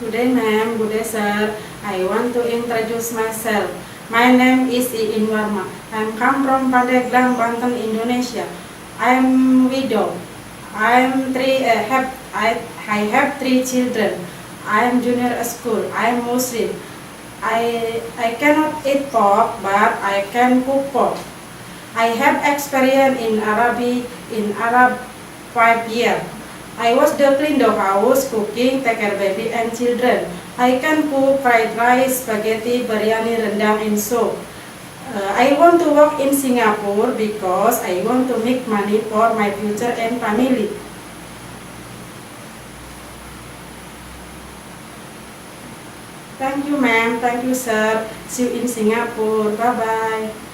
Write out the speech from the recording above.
Good day, ma'am. Good day, sir. I want to introduce myself. My name is Iin Warma. I come from Pandeglang, Banten, Indonesia. I am widow. I have three children. I am junior school. I am Muslim. I cannot eat pork, but I can cook pork. I have experience in Arab 5 years. I was the clean the house, cooking, take care baby and children. I can cook fried rice, spaghetti, biryani, rendang, and so. I want to work in Singapore because I want to make money for my future and family. Thank you, ma'am. Thank you, sir. See you in Singapore. Bye-bye.